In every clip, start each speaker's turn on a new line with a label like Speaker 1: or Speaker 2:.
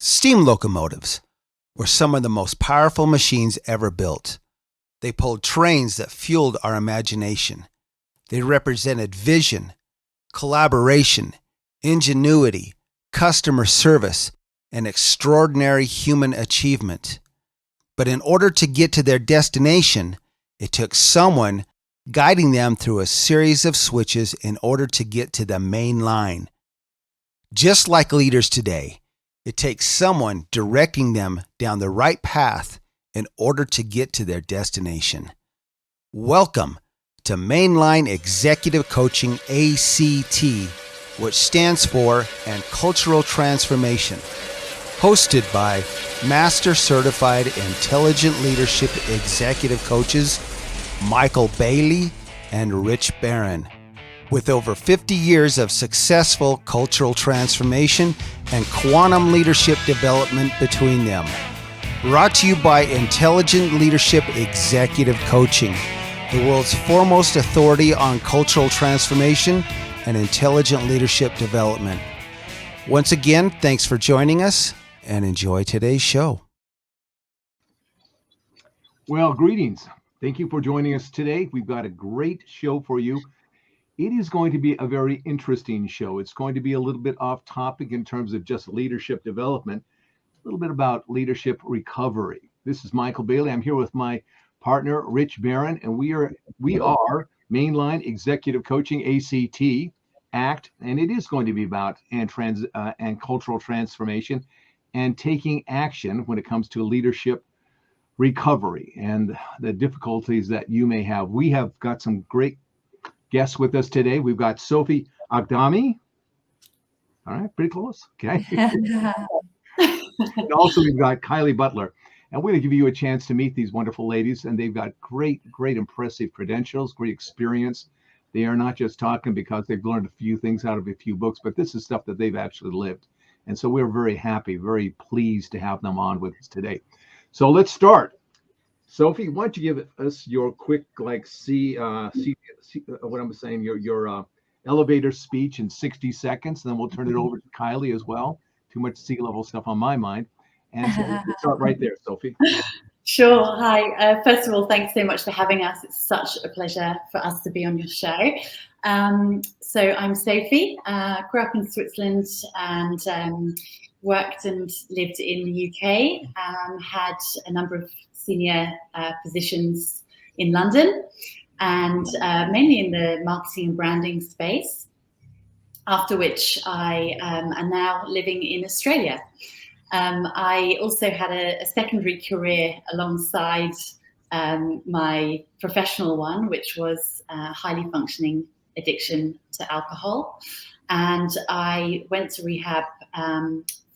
Speaker 1: Steam locomotives were some of the most powerful machines ever built. They pulled trains that fueled our imagination. They represented vision, collaboration, ingenuity, customer service, and extraordinary human achievement. But in order to get to their destination, it took someone guiding them through a series of switches in order to get to the main line. Just like leaders today, it takes someone directing them down the right path in order to get to their destination. Welcome to Mainline Executive Coaching ACT, which stands for and Cultural Transformation, hosted by Master Certified Intelligent Leadership Executive Coaches Michael Bailey and Rich Barron, with over 50 years of successful cultural transformation and quantum leadership development between them. Brought to you by Intelligent Leadership Executive Coaching, the world's foremost authority on cultural transformation and intelligent leadership development. Once again, thanks for joining us and enjoy today's show.
Speaker 2: Well, greetings. Thank you for joining us today. We've got a great show for you. It is going to be a very interesting show. It's going to be a little bit off topic in terms of just leadership development, a little bit about leadership recovery. This is Michael Bailey. I'm here with my partner, Rich Barron, and we are Mainline Executive Coaching ACT, and it is going to be about and cultural transformation and taking action when it comes to leadership recovery and the difficulties that you may have. We have got some great guests with us today. We've got Sophie Agdami. All right, pretty close. Okay. And also we've got Kylie Butler. And we're going to give you a chance to meet these wonderful ladies. And they've got great, impressive credentials, great experience. They are not just talking because they've learned a few things out of a few books, but this is stuff that they've actually lived. And so we're very happy, very pleased to have them on with us today. So let's start. Sophie, why don't you give us your quick, what I'm saying, your elevator speech in 60 seconds, and then we'll turn it over to Kylie as well. Too much sea-level stuff on my mind. And so we'll start right there, Sophie.
Speaker 3: Sure. Hi. First of all, thanks so much for having us. It's such a pleasure for us to be on your show. So I'm Sophie, grew up in Switzerland and worked and lived in the UK, had a number of senior positions in London and mainly in the marketing and branding space, after which I am now living in Australia. I also had a secondary career alongside my professional one, which was highly functioning addiction to alcohol. And I went to rehab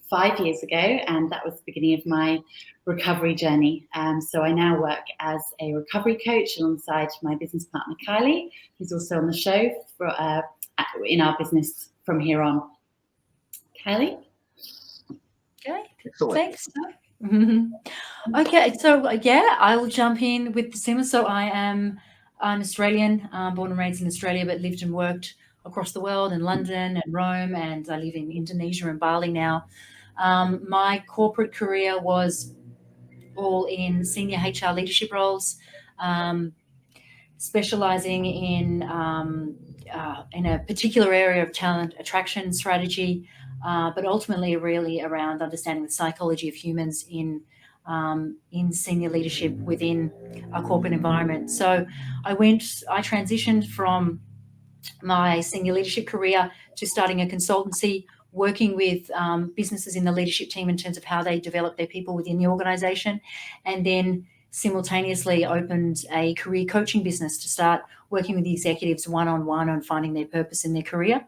Speaker 3: 5 years ago, and that was the beginning of my recovery journey. So I now work as a recovery coach alongside my business partner, Kylie, who's also on the show in our business from here on. Kylie?
Speaker 4: Okay, thanks. Okay, so I will jump in with the similar. So I'm Australian, born and raised in Australia, but lived and worked across the world in London and Rome, and I live in Indonesia and Bali now. My corporate career was all in senior HR leadership roles, specializing in a particular area of talent attraction strategy, but ultimately really around understanding the psychology of humans in senior leadership within a corporate environment. So I transitioned from my senior leadership career to starting a consultancy, working with businesses in the leadership team in terms of how they develop their people within the organization, and then simultaneously opened a career coaching business to start working with the executives one-on-one on finding their purpose in their career.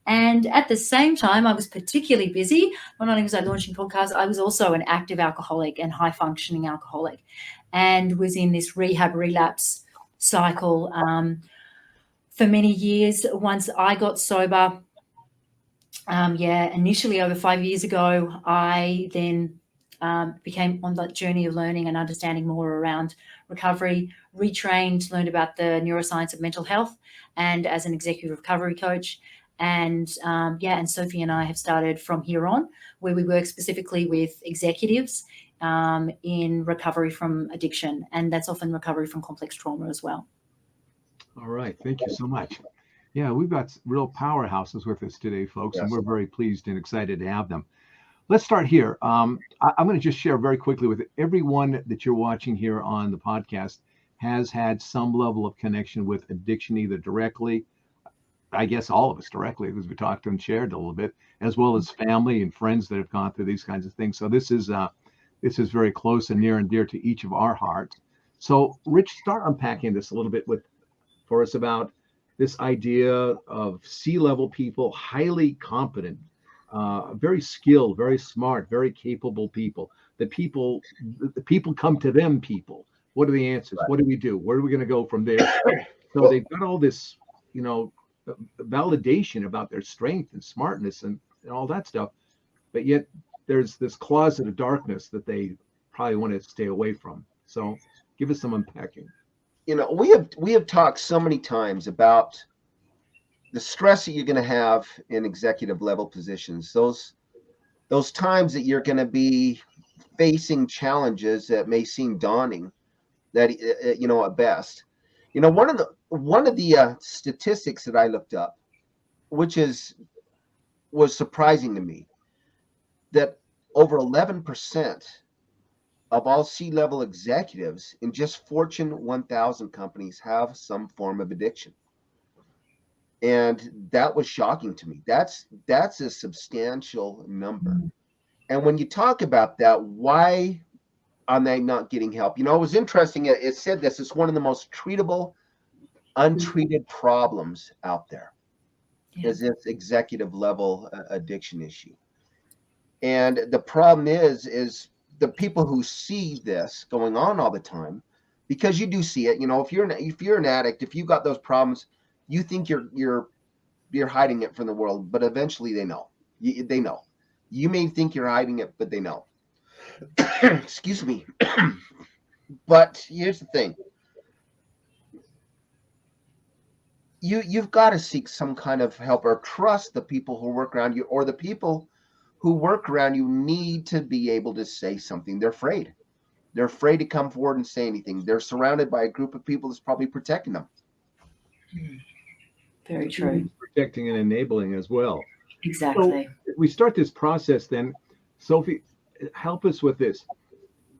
Speaker 4: And at the same time, I was particularly busy. Not only was I launching podcasts, I was also an active alcoholic and high-functioning alcoholic, and was in this rehab relapse cycle for many years. Once I got sober, initially over 5 years ago, I then became on that journey of learning and understanding more around recovery, retrained, learned about the neuroscience of mental health, and as an executive recovery coach. And and Sophie and I have started from here on, where we work specifically with executives in recovery from addiction, and that's often recovery from complex trauma as well.
Speaker 2: All right, thank you so much. Yeah, we've got real powerhouses with us today, folks, and we're very pleased and excited to have them. Let's start here. I'm going to just share very quickly with everyone that you're watching here on the podcast has had some level of connection with addiction, either directly, I guess all of us directly, because we talked and shared a little bit, as well as family and friends that have gone through these kinds of things. So this is very close and near and dear to each of our hearts. So Rich, start unpacking this a little bit for us about this idea of C-level people, highly competent, very skilled, very smart, very capable people. The people come to them people. What are the answers? What do we do? Where are we going to go from there? So they've got all this, validation about their strength and smartness and all that stuff. But yet there's this closet of darkness that they probably want to stay away from. So give us some unpacking.
Speaker 5: We have talked so many times about the stress that you're going to have in executive level positions, those times that you're going to be facing challenges that may seem daunting, that at best. One of the statistics that I looked up, which was surprising to me, that over 11% of all C-level executives in just Fortune 1000 companies have some form of addiction. And that was shocking to me. That's a substantial number. And when you talk about that, why are they not getting help? It was interesting. It said this is one of the most treatable, untreated problems out there, is this executive level addiction issue. And the problem is the people who see this going on all the time, because you do see it. If you're an addict, if you've got those problems, you think you're hiding it from the world, but eventually they know. They know. You may think you're hiding it, but they know. Excuse me. But here's the thing. You've got to seek some kind of help or trust the people who work around you, or the people who work around you need to be able to say something. They're afraid. They're afraid to come forward and say anything. They're surrounded by a group of people that's probably protecting them.
Speaker 4: Very true.
Speaker 2: Protecting and enabling as well.
Speaker 4: Exactly.
Speaker 2: So we start this process then. Sophie, help us with this.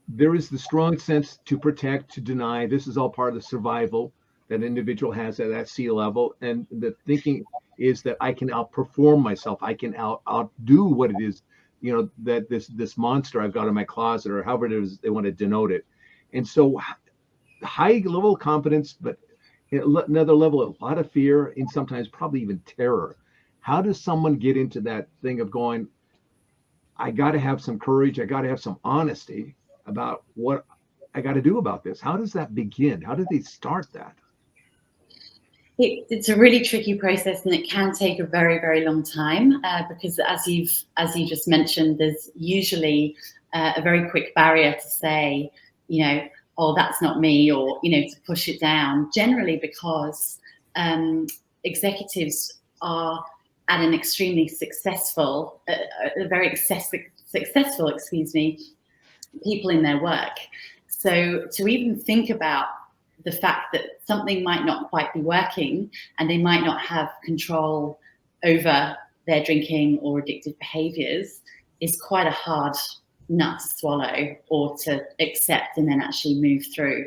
Speaker 2: There is the strong sense to protect, to deny. This is all part of the survival that an individual has at that C level. And the thinking is that I can outperform myself. I can outdo what it is, that this monster I've got in my closet, or however it is they want to denote it. And so high level of competence, but another level of a lot of fear, and sometimes probably even terror. How does someone get into that thing of going, I got to have some courage, I got to have some honesty about what I got to do about this? How does that begin? How do they start that?
Speaker 3: It's a really tricky process, and it can take a very, very long time because, as you just mentioned, there's usually a very quick barrier to say, oh, that's not me, or to push it down. Generally, because executives are at an extremely successful, successful, people in their work. So to even think about the fact that something might not quite be working, and they might not have control over their drinking or addictive behaviors, is quite a hard nut to swallow or to accept and then actually move through.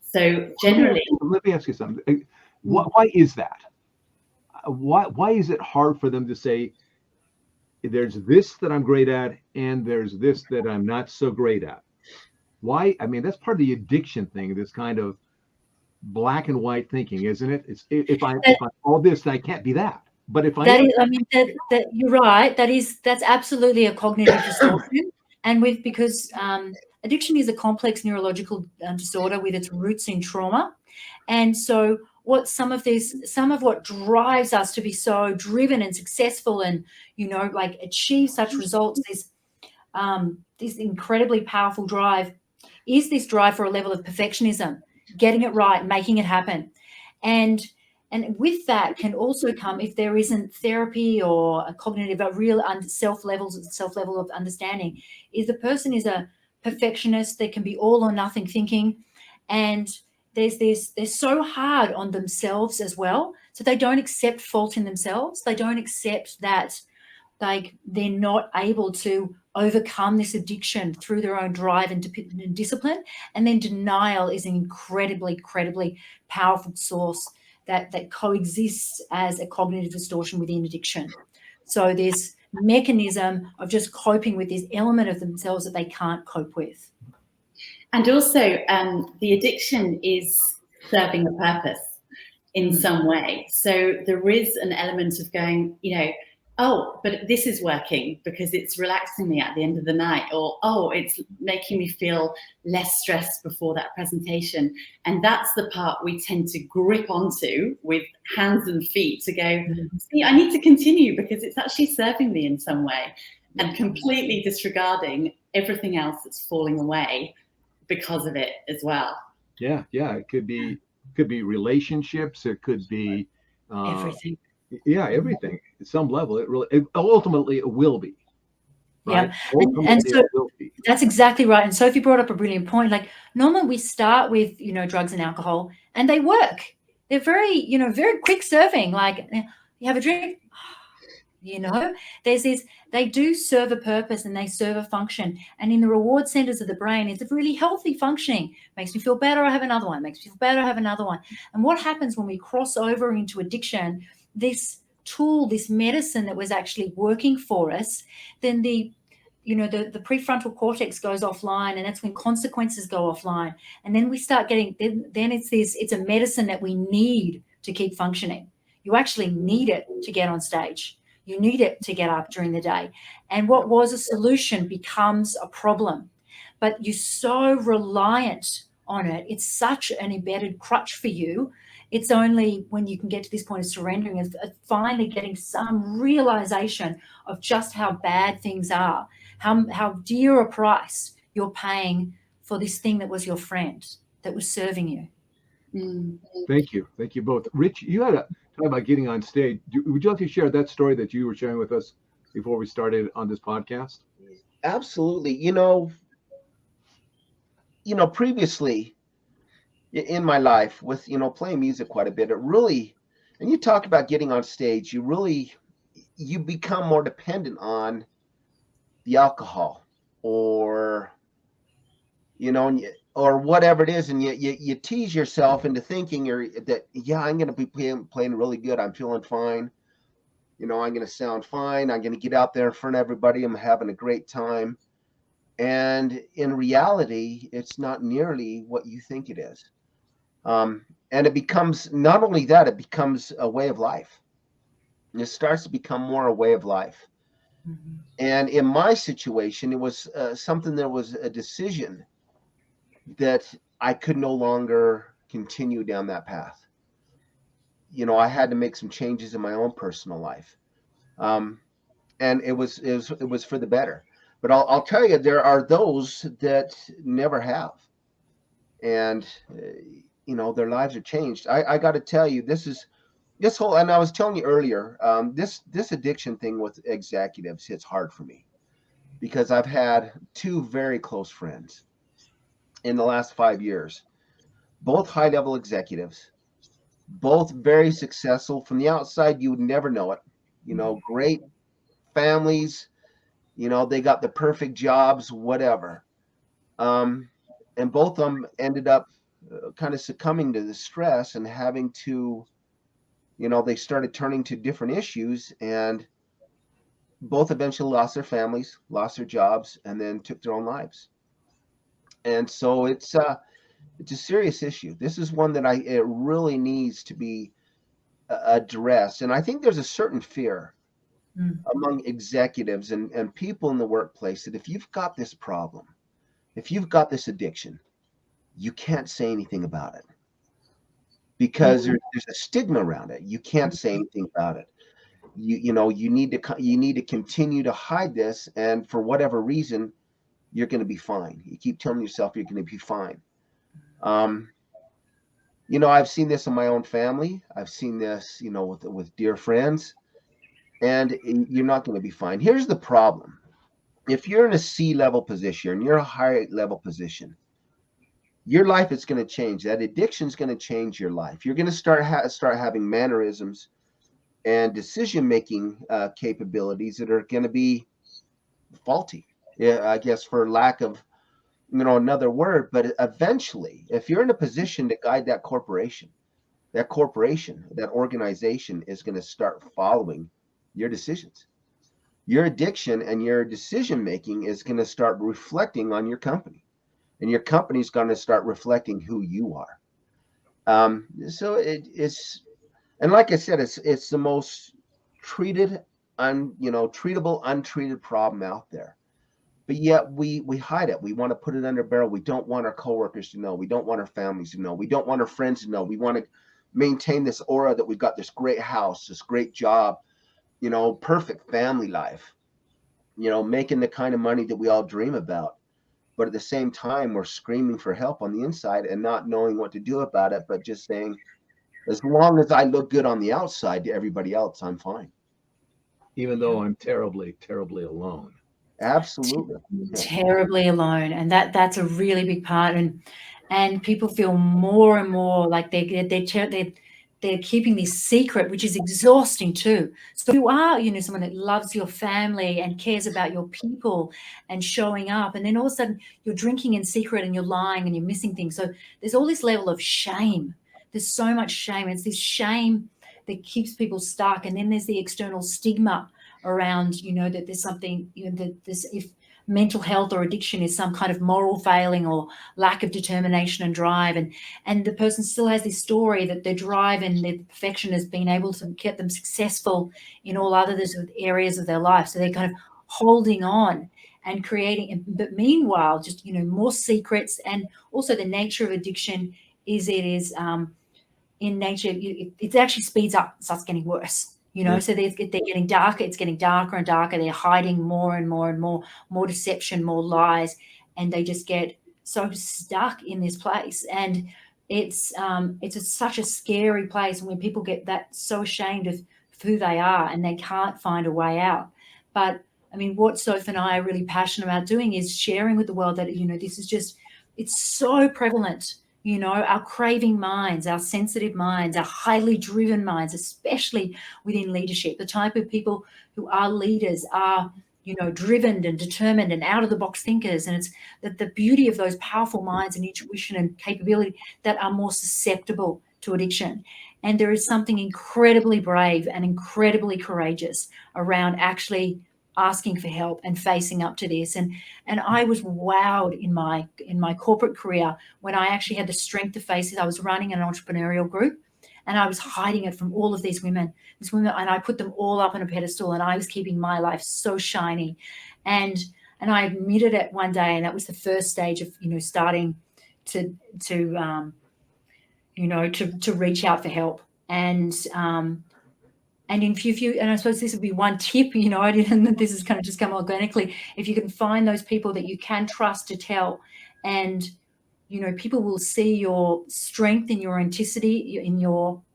Speaker 3: So generally,
Speaker 2: let me ask you something. Why is that? Why is it hard for them to say, there's this that I'm great at, and there's this that I'm not so great at? Why? I mean, that's part of the addiction thing, this kind of black and white thinking, isn't it? It's if I'm all this, I can't be that. But if
Speaker 4: that you're right. That's absolutely a cognitive distortion, and because addiction is a complex neurological disorder with its roots in trauma, and so some of what drives us to be so driven and successful and achieve such results, this incredibly powerful drive, is this drive for a level of perfectionism, getting it right, making it happen. And And with that can also come, if there isn't therapy or a cognitive, a real self level of understanding, is the person is a perfectionist. They can be all or nothing thinking, and they're so hard on themselves as well. So they don't accept fault in themselves. They don't accept that like they're not able to overcome this addiction through their own drive and discipline. And then denial is an incredibly powerful source that coexists as a cognitive distortion within addiction. So this mechanism of just coping with this element of themselves that they can't cope with.
Speaker 3: And also, the addiction is serving a purpose in some way. So there is an element of going, oh, but this is working because it's relaxing me at the end of the night, or, oh, it's making me feel less stressed before that presentation. And that's the part we tend to grip onto with hands and feet to go, see, I need to continue because it's actually serving me in some way, and completely disregarding everything else that's falling away because of it as well.
Speaker 2: Yeah. It could be relationships. It could be
Speaker 4: Everything.
Speaker 2: Yeah, everything. At some level, ultimately it will be. Right?
Speaker 4: Yeah, and so that's exactly right. And Sophie brought up a brilliant point. Like normally we start with drugs and alcohol, and they work. They're very very quick serving. Like you have a drink. There's this, they do serve a purpose and they serve a function. And in the reward centers of the brain, it's a really healthy functioning. Makes me feel better, I have another one. Makes me feel better, I have another one. And what happens when we cross over into addiction, this tool, this medicine that was actually working for us, then the prefrontal cortex goes offline, and that's when consequences go offline. And then we start getting, then it's a medicine that we need to keep functioning. You actually need it to get on stage. You need it to get up during the day. And what was a solution becomes a problem. But you're so reliant on it. It's such an embedded crutch for you. It's only when you can get to this point of surrendering, of finally getting some realization of just how bad things are, how dear a price you're paying for this thing that was your friend, that was serving you.
Speaker 2: Thank you both. Rich, you had a talk about getting on stage. Would you like to share that story that you were sharing with us before we started on this podcast?
Speaker 5: Absolutely. Previously in my life with playing music quite a bit, it really, and you talk about getting on stage, you become more dependent on the alcohol or or whatever it is, and you tease yourself into thinking that I'm going to be playing really good, I'm feeling fine, I'm going to sound fine, I'm going to get out there in front of everybody, I'm having a great time. And in reality, it's not nearly what you think it is. And it becomes, not only that, it becomes a way of life. And it starts to become more a way of life. Mm-hmm. And in my situation, it was something that was a decision that I could no longer continue down that path. I had to make some changes in my own personal life. And it was for the better. But I'll tell you, there are those that never have. And, their lives are changed. I got to tell you, and I was telling you earlier, this addiction thing with executives hits hard for me because I've had two very close friends in the last 5 years, both high-level executives, both very successful. From the outside, you would never know it. Great families, they got the perfect jobs, whatever. And both of them ended up kind of succumbing to the stress and having to, they started turning to different issues, and both eventually lost their families, lost their jobs, and then took their own lives. And so it's a serious issue. This is one that it really needs to be addressed. And I think there's a certain fear among executives and people in the workplace that if you've got this problem, if you've got this addiction, you can't say anything about it because there's a stigma around it. You can't say anything about it. You need to continue to hide this, and for whatever reason, you're going to be fine. You keep telling yourself you're going to be fine. I've seen this in my own family. I've seen this, with dear friends, and you're not going to be fine. Here's the problem. If you're in a C-level position and you're a high-level position, your life is going to change. That addiction is going to change your life. You're going to start having mannerisms and decision-making capabilities that are going to be faulty. Yeah, I guess, for lack of another word. But eventually, if you're in a position to guide that corporation, that organization is going to start following your decisions. Your addiction and your decision making is going to start reflecting on your company, and your company is going to start reflecting who you are. So it's, and like I said, it's the most treated, treatable, untreated problem out there. But yet we hide it. We want to put it under barrel. We don't want our coworkers to know. We don't want our families to know. We don't want our friends to know. We want to maintain this aura that we've got this great house, this great job, perfect family life, making the kind of money that we all dream about. But at the same time, we're screaming for help on the inside and not knowing what to do about it, but just saying, as long as I look good on the outside to everybody else, I'm fine.
Speaker 2: Even though I'm terribly, terribly alone.
Speaker 5: Absolutely.
Speaker 4: Terribly alone. And that's a really big part. And people feel more and more like they're keeping this secret, which is exhausting too. So you are, someone that loves your family and cares about your people and showing up. And then all of a sudden you're drinking in secret and you're lying and you're missing things. So there's all this level of shame. There's so much shame. It's this shame that keeps people stuck. And then there's the external stigma around, that there's something, that this, if mental health or addiction is some kind of moral failing or lack of determination and drive, and the person still has this story that their drive and their perfection has been able to get them successful in all other areas of their life. So they're kind of holding on and creating, but meanwhile, just, more secrets. And also the nature of addiction is in nature, it actually speeds up, starts getting worse. So they're getting darker. It's getting darker and darker. They're hiding more and more and more deception, more lies, and they just get so stuck in this place. And it's such a scary place when people get that so ashamed of who they are and they can't find a way out. But I mean, what Soph and I are really passionate about doing is sharing with the world that, this is just, it's so prevalent. Our craving minds, our sensitive minds, our highly driven minds, especially within leadership, the type of people who are leaders are, driven and determined and out of the box thinkers. And it's that the beauty of those powerful minds and intuition and capability that are more susceptible to addiction. And there is something incredibly brave and incredibly courageous around actually asking for help and facing up to this. And I was wowed in my corporate career when I actually had the strength to face it. I was running an entrepreneurial group and I was hiding it from all of these women, and I put them all up on a pedestal, and I was keeping my life so shiny. And I admitted it one day, and that was the first stage of, starting to reach out for help. And if you, and I suppose this would be one tip, this is kind of just come organically. If you can find those people that you can trust to tell, and, people will see your strength in your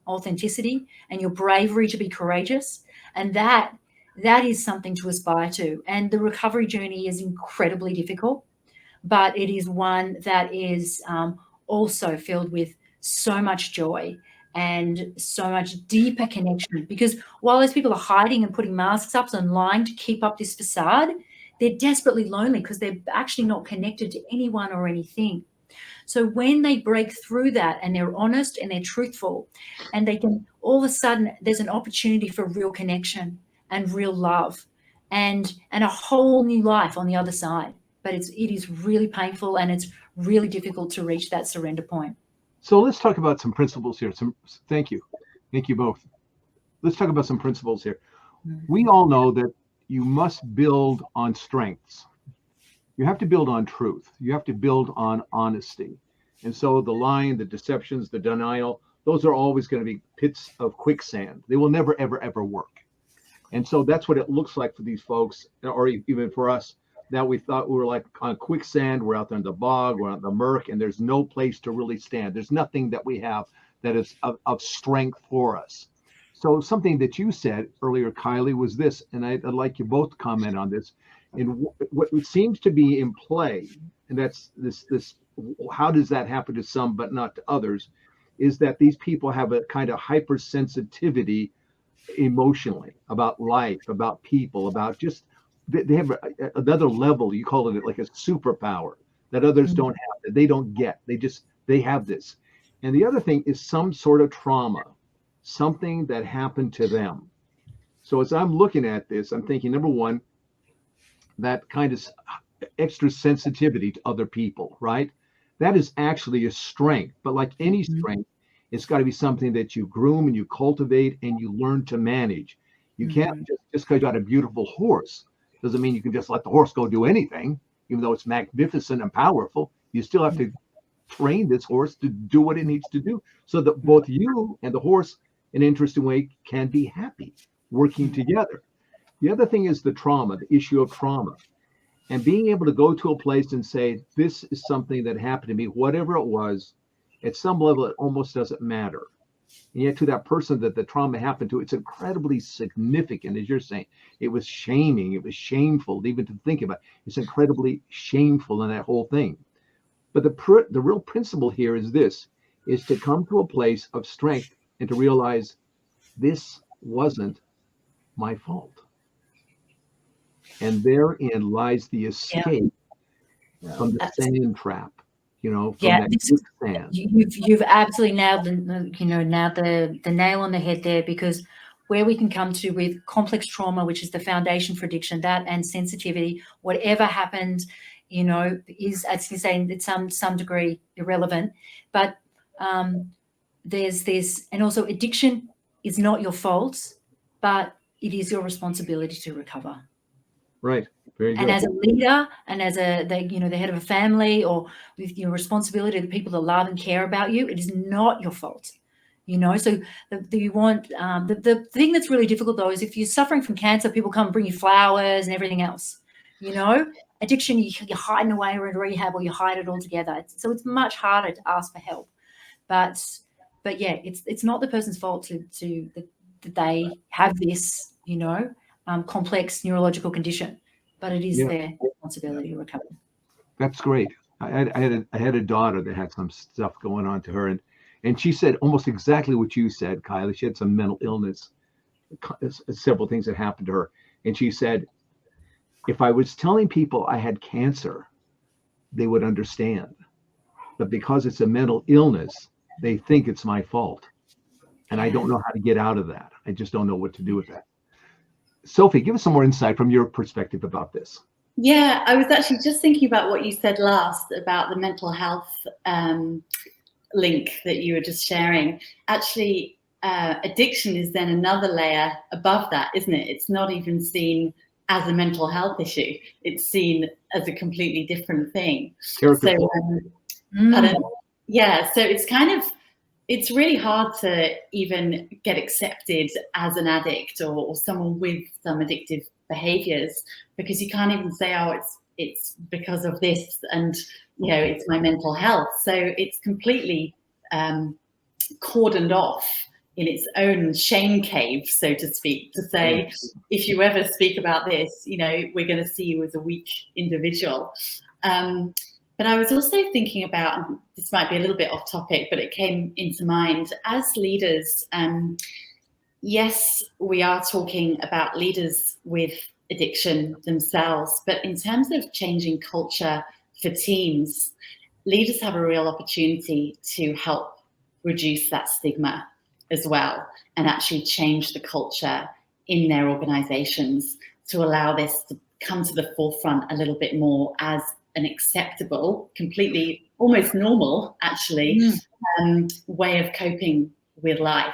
Speaker 4: authenticity and your bravery to be courageous. And that is something to aspire to. And the recovery journey is incredibly difficult, but it is one that is also filled with so much joy and so much deeper connection. Because while those people are hiding and putting masks up and lying to keep up this facade, they're desperately lonely because they're actually not connected to anyone or anything. So when they break through that and they're honest and they're truthful, and they can, all of a sudden there's an opportunity for real connection and real love and a whole new life on the other side. But it is really painful, and it's really difficult to reach that surrender point.
Speaker 2: So let's talk about some principles here. Thank you both. Let's talk about some principles here. We all know that you must build on strengths. You have to build on truth. You have to build on honesty. And so the lying, the deceptions, the denial, those are always going to be pits of quicksand. They will never, ever, ever work. And so that's what it looks like for these folks, or even for us, that we thought we were like on quicksand. We're out there in the bog, we're on the murk, and there's no place to really stand. There's nothing that we have that is of strength for us. So something that you said earlier, Kylie, was this, and I'd like you both to comment on this. And what seems to be in play, and that's this, how does that happen to some but not to others, is that these people have a kind of hypersensitivity emotionally about life, about people, about just, they have another level, you call it like a superpower that others don't have, that they don't get. They have this. And the other thing is some sort of trauma, something that happened to them. So as I'm looking at this, I'm thinking, number one, that kind of extra sensitivity to other people, right? That is actually a strength. But like any strength, it's got to be something that you groom and you cultivate and you learn to manage. You can't just because you got a beautiful horse doesn't mean you can just let the horse go do anything, even though it's magnificent and powerful. You still have to train this horse to do what it needs to do so that both you and the horse, in an interesting way, can be happy working together. The other thing is the trauma, the issue of trauma, and being able to go to a place and say, this is something that happened to me, whatever it was, at some level, it almost doesn't matter. And yet to that person that the trauma happened to, it's incredibly significant, as you're saying. It was shaming, it was shameful even to think about. It's incredibly shameful in that whole thing. But the real principle here is this, is to come to a place of strength and to realize this wasn't my fault. And therein lies the escape from the sand trap, from that sand.
Speaker 4: You've absolutely nailed the nail on the head there, because where we can come to with complex trauma, which is the foundation for addiction, that and sensitivity, whatever happened, is, as you say, in some degree irrelevant. But there's this, and also addiction is not your fault, but it is your responsibility to recover.
Speaker 2: Right. Very good.
Speaker 4: And as a leader and as the head of a family, or with your responsibility to the people that love and care about you, it is not your fault. So the thing that's really difficult though is if you're suffering from cancer, people come and bring you flowers and everything else. Addiction, you're hiding away or in rehab, or you hide it altogether. So it's much harder to ask for help. But yeah, it's not the person's fault that they have this, complex neurological condition, but it is their responsibility to recover.
Speaker 2: That's great. I had a daughter that had some stuff going on to her, and she said almost exactly what you said, Kylie. She had some mental illness, several things that happened to her, and she said, if I was telling people I had cancer, they would understand, but because it's a mental illness, they think it's my fault, and I don't know how to get out of that. I just don't know what to do with that. Sophie, give us some more insight from your perspective about this.
Speaker 3: Yeah, I was actually just thinking about what you said last about the mental health link that you were just sharing. Actually, addiction is then another layer above that, isn't it? It's not even seen as a mental health issue. It's seen as a completely different thing. So it's really hard to even get accepted as an addict or someone with some addictive behaviors, because you can't even say, oh, it's because of this, and it's my mental health. So it's completely cordoned off in its own shame cave, so to speak, to say, if you ever speak about this, we're going to see you as a weak individual. But I was also thinking about, this might be a little bit off topic, but it came into mind, as leaders, yes, we are talking about leaders with addiction themselves, but in terms of changing culture for teams, leaders have a real opportunity to help reduce that stigma as well, and actually change the culture in their organizations to allow this to come to the forefront a little bit more as an acceptable, completely almost normal, actually, way of coping with life.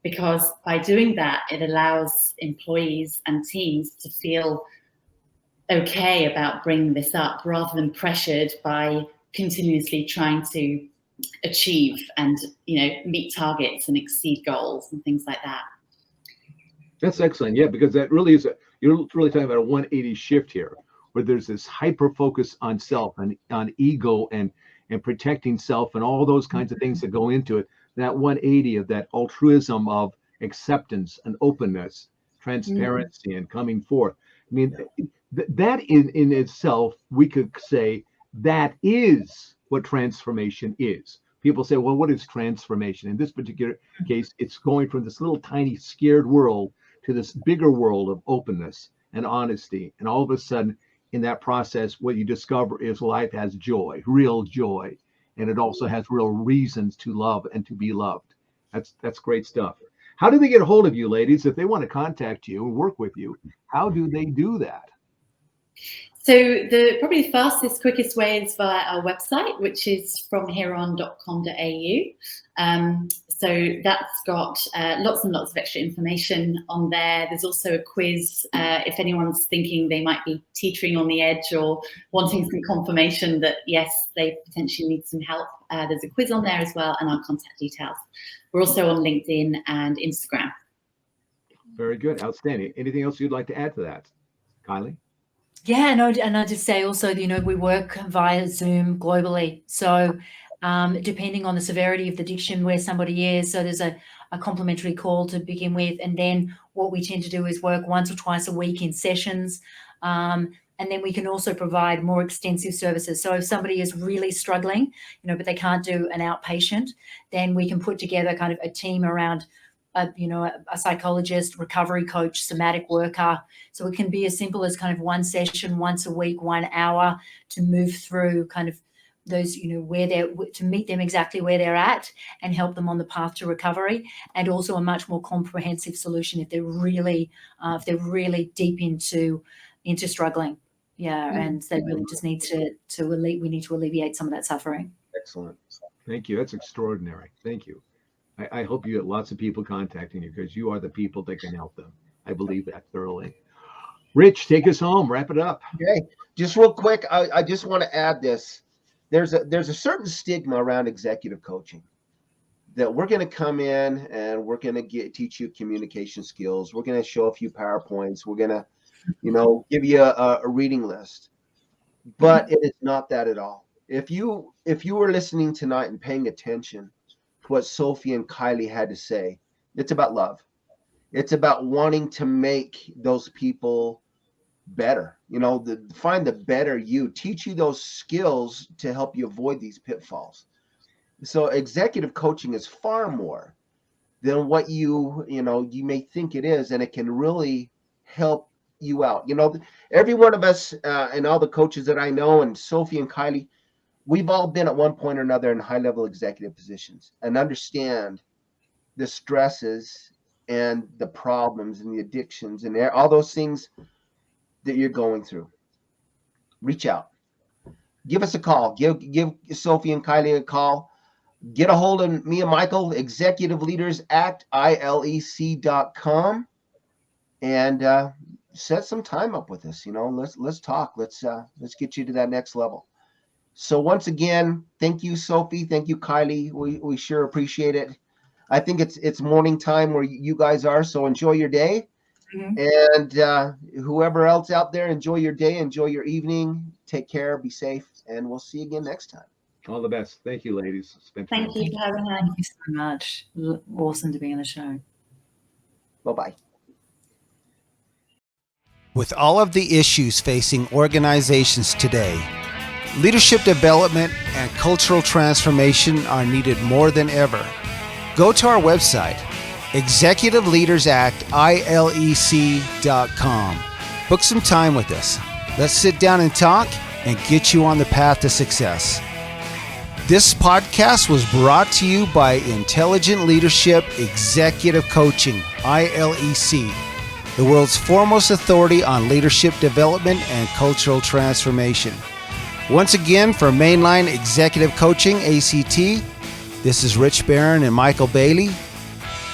Speaker 3: Because by doing that, it allows employees and teams to feel okay about bringing this up, rather than pressured by continuously trying to achieve and meet targets and exceed goals and things like that.
Speaker 2: That's excellent. Yeah, because that really is you're really talking about a 180 shift here, where there's this hyper focus on self and on ego and protecting self and all those kinds of things that go into it. That 180 of that altruism of acceptance and openness, transparency, and coming forth. I mean, that in itself, we could say that is what transformation is. People say, well, what is transformation? In this particular case, it's going from this little tiny scared world to this bigger world of openness and honesty. And all of a sudden, in that process, what you discover is life has joy, real joy. And it also has real reasons to love and to be loved. That's great stuff. How do they get a hold of you, ladies? If they want to contact you and work with you, how do they do that?
Speaker 3: So probably the fastest, quickest way is via our website, which is fromhereon.com.au. So that's got lots and lots of extra information on there. There's also a quiz if anyone's thinking they might be teetering on the edge or wanting some confirmation that, yes, they potentially need some help. There's a quiz on there as well, and our contact details. We're also on LinkedIn and Instagram.
Speaker 2: Very good. Outstanding. Anything else you'd like to add to that, Kylie?
Speaker 4: Yeah, no, and I just say also, we work via Zoom globally. So depending on the severity of the addiction where somebody is, so there's a complimentary call to begin with. And then what we tend to do is work once or twice a week in sessions. And then we can also provide more extensive services. So if somebody is really struggling, but they can't do an outpatient, then we can put together kind of a team around a psychologist, recovery coach, somatic worker. So it can be as simple as kind of one session once a week, 1 hour to move through kind of those, where to meet them exactly where they're at and help them on the path to recovery, and also a much more comprehensive solution if they're really deep into struggling. Yeah, and they really just need we need to alleviate some of that suffering.
Speaker 2: Excellent. Thank you. That's extraordinary. Thank you. I hope you get lots of people contacting you because you are the people that can help them. I believe that thoroughly. Rich, take us home. Wrap it up.
Speaker 5: Okay. Just real quick, I just want to add this. There's a certain stigma around executive coaching that we're going to come in and we're going to teach you communication skills. We're going to show a few PowerPoints. We're going to, give you a reading list. But it is not that at all. If you were listening tonight and paying attention to what Sophie and Kylie had to say, it's about love. It's about wanting to make those people better, find the better you, teach you those skills to help you avoid these pitfalls. So executive coaching is far more than what you may think it is, and it can really help you out. Every one of us and all the coaches that I know, and Sophie and Kylie, we've all been at one point or another in high-level executive positions and understand the stresses and the problems and the addictions and all those things that you're going through. Reach out. Give us a call. Give Sophie and Kylie a call. Get a hold of me and Michael, Executive Leaders Act, ILEC.com, and set some time up with us. Let's talk. Let's get you to that next level. So once again, thank you, Sophie. Thank you, Kylie. We sure appreciate it. I think it's morning time where you guys are, so enjoy your day. And whoever else out there, enjoy your day, enjoy your evening. Take care, be safe, and we'll see you again next time.
Speaker 2: All the best. Thank you, ladies.
Speaker 3: Thank you for having us.
Speaker 4: Thank you so much. Awesome to be on the show.
Speaker 5: Bye-bye.
Speaker 1: With all of the issues facing organizations today, leadership development and cultural transformation are needed more than ever. Go to our website, Executive Leaders Act, ILEC.com. Book some time with us. Let's sit down and talk and get you on the path to success. This podcast was brought to you by Intelligent Leadership Executive Coaching, ILEC, the world's foremost authority on leadership development and cultural transformation. Once again, for Mainline Executive Coaching, ACT, this is Rich Barron and Michael Bailey.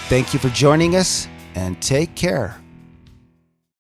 Speaker 1: Thank you for joining us, and take care.